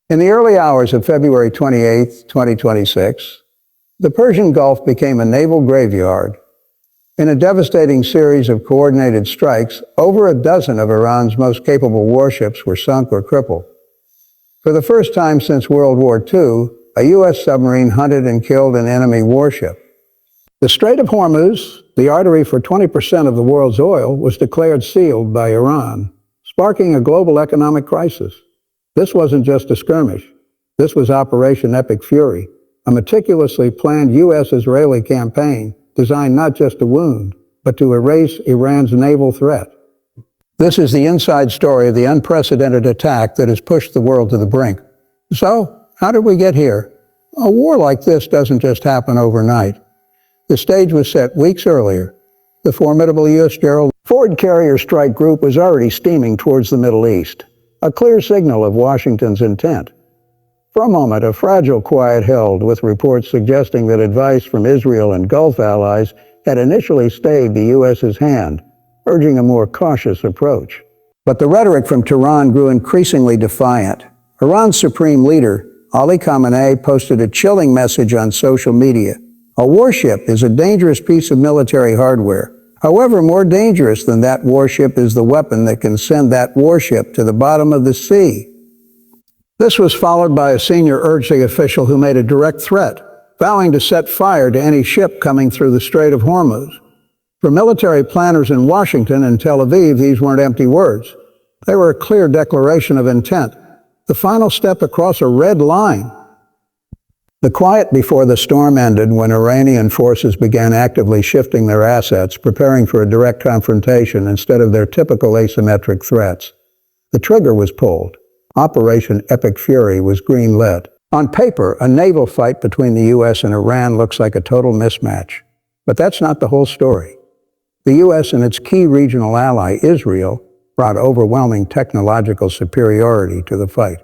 In the early hours of February 28, 2026, the Persian Gulf became a naval graveyard. In a devastating series of coordinated strikes, over a dozen of Iran's most capable warships were sunk or crippled. For the first time since World War II, a U.S. submarine hunted and killed an enemy warship. The Strait of Hormuz, the artery for 20% of the world's oil, was declared sealed by Iran, sparking a global economic crisis. This wasn't just a skirmish. This was Operation Epic Fury, a meticulously planned U.S.-Israeli campaign designed not just to wound, but to erase Iran's naval threat. This is the inside story of the unprecedented attack that has pushed the world to the brink. So, how did we get here? A war like this doesn't just happen overnight. The stage was set weeks earlier. The formidable U.S. Gerald Ford Carrier Strike Group was already steaming towards the Middle East, a clear signal of Washington's intent. For a moment, a fragile quiet held, with reports suggesting that advice from Israel and Gulf allies had initially stayed the U.S.'s hand, urging a more cautious approach. But the rhetoric from Tehran grew increasingly defiant. Iran's supreme leader, Ali Khamenei, posted a chilling message on social media. A warship is a dangerous piece of military hardware. However, more dangerous than that warship is the weapon that can send that warship to the bottom of the sea. This was followed by a senior urging official who made a direct threat, vowing to set fire to any ship coming through the Strait of Hormuz. For military planners in Washington and Tel Aviv, these weren't empty words. They were a clear declaration of intent, the final step across a red line. The quiet before the storm ended when Iranian forces began actively shifting their assets, preparing for a direct confrontation instead of their typical asymmetric threats. The trigger was pulled. Operation Epic Fury was green-lit. On paper, a naval fight between the U.S. and Iran looks like a total mismatch. But that's not the whole story. The U.S. and its key regional ally, Israel, brought overwhelming technological superiority to the fight.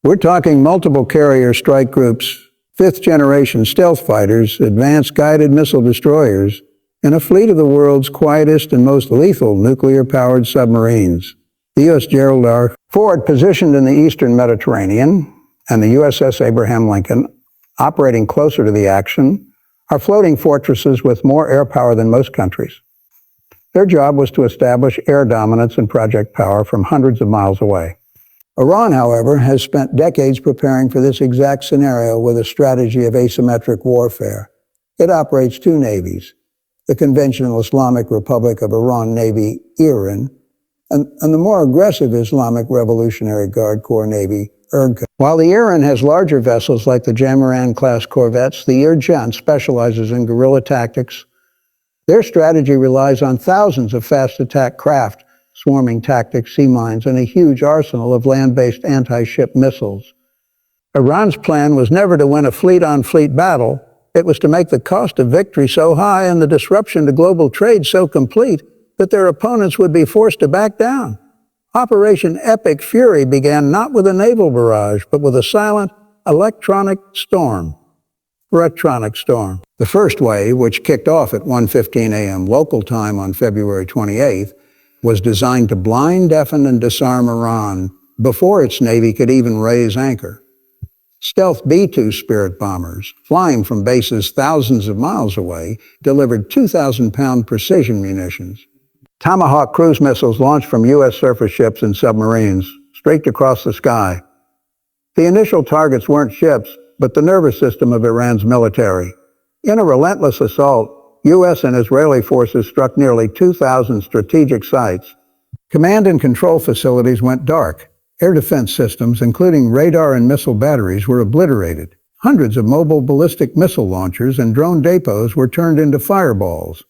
We're talking multiple carrier strike groups, fifth-generation stealth fighters, advanced guided missile destroyers, and a fleet of the world's quietest and most lethal nuclear-powered submarines. The U.S. Gerald R. Ford, positioned in the eastern Mediterranean, and the USS Abraham Lincoln, operating closer to the action, are floating fortresses with more air power than most countries. Their job was to establish air dominance and project power from hundreds of miles away. Iran, however, has spent decades preparing for this exact scenario with a strategy of asymmetric warfare. It operates two navies, the conventional Islamic Republic of Iran Navy, IRIN, and the more aggressive Islamic Revolutionary Guard Corps Navy, IRGC. While the IRIN has larger vessels like the Jamaran-class corvettes, the IRGC specializes in guerrilla tactics. Their strategy relies on thousands of fast attack craft, swarming tactics, sea mines, and a huge arsenal of land-based anti-ship missiles. Iran's plan was never to win a fleet-on-fleet battle. It was to make the cost of victory so high and the disruption to global trade so complete that their opponents would be forced to back down. Operation Epic Fury began not with a naval barrage, but with a silent electronic storm. The first wave, which kicked off at 1:15 a.m. local time on February 28th, was designed to blind, deafen, and disarm Iran before its navy could even raise anchor. Stealth B-2 Spirit bombers, flying from bases thousands of miles away, delivered 2,000-pound precision munitions. Tomahawk cruise missiles launched from U.S. surface ships and submarines, streaked across the sky. The initial targets weren't ships, but the nervous system of Iran's military. In a relentless assault, U.S. and Israeli forces struck nearly 2,000 strategic sites. Command and control facilities went dark. Air defense systems, including radar and missile batteries, were obliterated. Hundreds of mobile ballistic missile launchers and drone depots were turned into fireballs.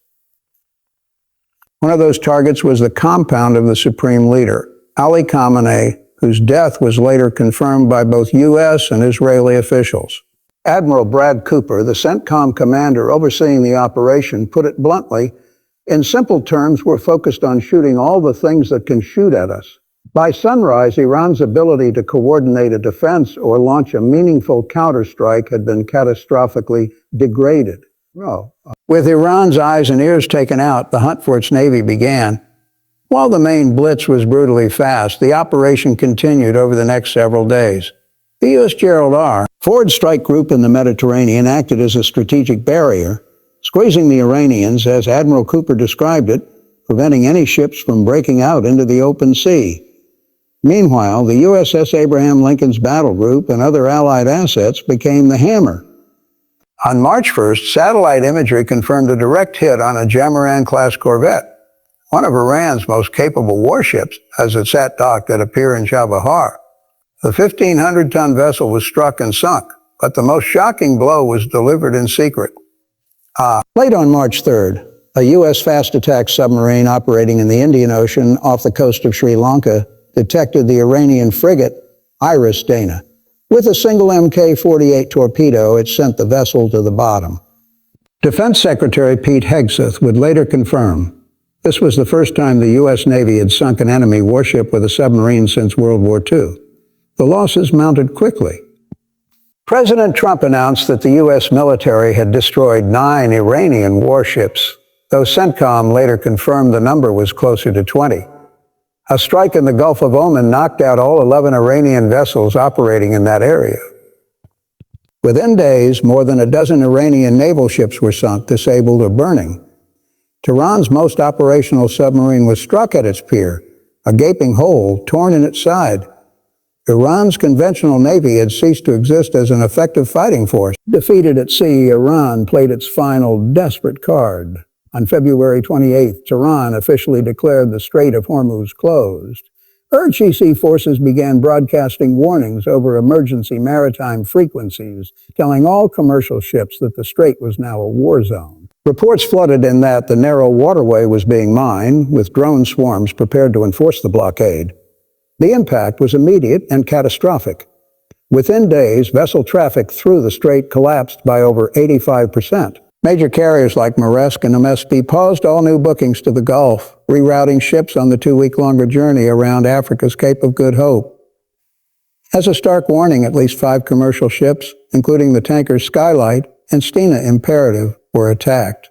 One of those targets was the compound of the supreme leader, Ali Khamenei, whose death was later confirmed by both U.S. and Israeli officials. Admiral Brad Cooper, the CENTCOM commander overseeing the operation, put it bluntly, "In simple terms, we're focused on shooting all the things that can shoot at us." By sunrise, Iran's ability to coordinate a defense or launch a meaningful counterstrike had been catastrophically degraded. With Iran's eyes and ears taken out, the hunt for its navy began. While the main blitz was brutally fast, the operation continued over the next several days. The U.S. Gerald R. Ford strike group in the Mediterranean acted as a strategic barrier, squeezing the Iranians, as Admiral Cooper described it, preventing any ships from breaking out into the open sea. Meanwhile, the USS Abraham Lincoln's battle group and other Allied assets became the hammer. On March 1st, satellite imagery confirmed a direct hit on a Jamaran-class corvette, one of Iran's most capable warships, as it sat docked at a pier in Chabahar. The 1,500-ton vessel was struck and sunk, but the most shocking blow was delivered in secret. Late on March 3rd, a U.S. fast-attack submarine operating in the Indian Ocean off the coast of Sri Lanka detected the Iranian frigate Iris Dana. With a single Mk-48 torpedo, it sent the vessel to the bottom. Defense Secretary Pete Hegseth would later confirm this was the first time the U.S. Navy had sunk an enemy warship with a submarine since World War II. The losses mounted quickly. President Trump announced that the U.S. military had destroyed 9 Iranian warships, though CENTCOM later confirmed the number was closer to 20. A strike in the Gulf of Oman knocked out all 11 Iranian vessels operating in that area. Within days, more than a dozen Iranian naval ships were sunk, disabled, or burning. Tehran's most operational submarine was struck at its pier, a gaping hole torn in its side. Iran's conventional navy had ceased to exist as an effective fighting force. Defeated at sea, Iran played its final desperate card. On February 28th, Tehran officially declared the Strait of Hormuz closed. URGC forces began broadcasting warnings over emergency maritime frequencies, telling all commercial ships that the strait was now a war zone. Reports flooded in that the narrow waterway was being mined, with drone swarms prepared to enforce the blockade. The impact was immediate and catastrophic. Within days, vessel traffic through the strait collapsed by over 85%. Major carriers like Maersk and MSP paused all new bookings to the Gulf, rerouting ships on the 2-week-longer journey around Africa's Cape of Good Hope. As a stark warning, at least 5 commercial ships, including the tankers Skylight and Stena Imperative, were attacked.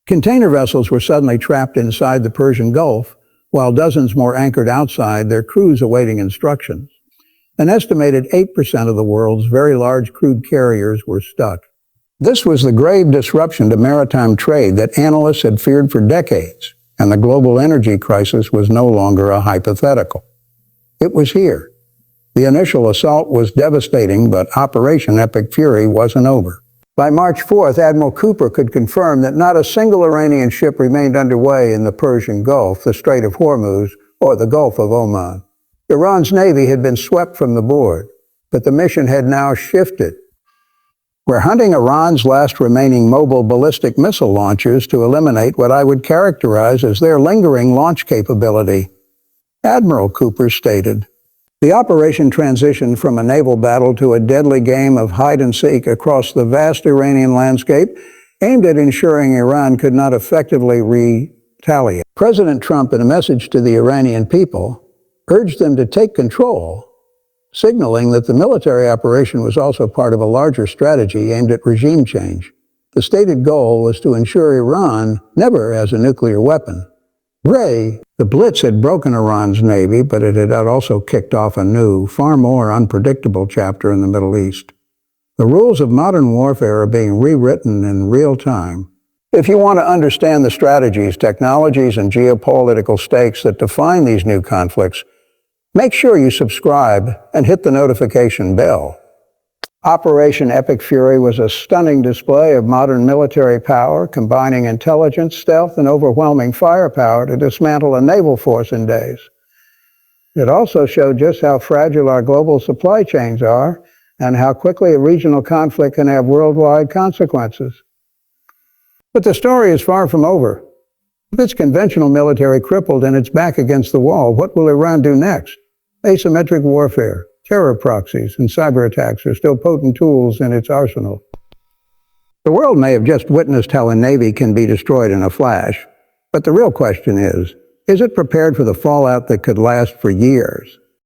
Container vessels were suddenly trapped inside the Persian Gulf, while dozens more anchored outside, their crews awaiting instructions. An estimated 8% of the world's very large crude carriers were stuck. This was the grave disruption to maritime trade that analysts had feared for decades, and the global energy crisis was no longer a hypothetical. It was here. The initial assault was devastating, but Operation Epic Fury wasn't over. By March 4th, Admiral Cooper could confirm that not a single Iranian ship remained underway in the Persian Gulf, the Strait of Hormuz, or the Gulf of Oman. Iran's navy had been swept from the board, but the mission had now shifted. We're hunting Iran's last remaining mobile ballistic missile launchers to eliminate what I would characterize as their lingering launch capability. Admiral Cooper stated, "The operation transitioned from a naval battle to a deadly game of hide-and-seek across the vast Iranian landscape, aimed at ensuring Iran could not effectively retaliate." President Trump, in a message to the Iranian people, urged them to take control, signaling that the military operation was also part of a larger strategy aimed at regime change. The stated goal was to ensure Iran never has a nuclear weapon. The Blitz had broken Iran's navy, but it had also kicked off a new, far more unpredictable chapter in the Middle East. The rules of modern warfare are being rewritten in real time. If you want to understand the strategies, technologies, and geopolitical stakes that define these new conflicts, make sure you subscribe and hit the notification bell. Operation Epic Fury was a stunning display of modern military power, combining intelligence, stealth, and overwhelming firepower to dismantle a naval force in days. It also showed just how fragile our global supply chains are and how quickly a regional conflict can have worldwide consequences. But the story is far from over. With its conventional military crippled and its back against the wall, what will Iran do next? Asymmetric warfare, terror proxies, and cyber attacks are still potent tools in its arsenal. The world may have just witnessed how a navy can be destroyed in a flash, but the real question is it prepared for the fallout that could last for years?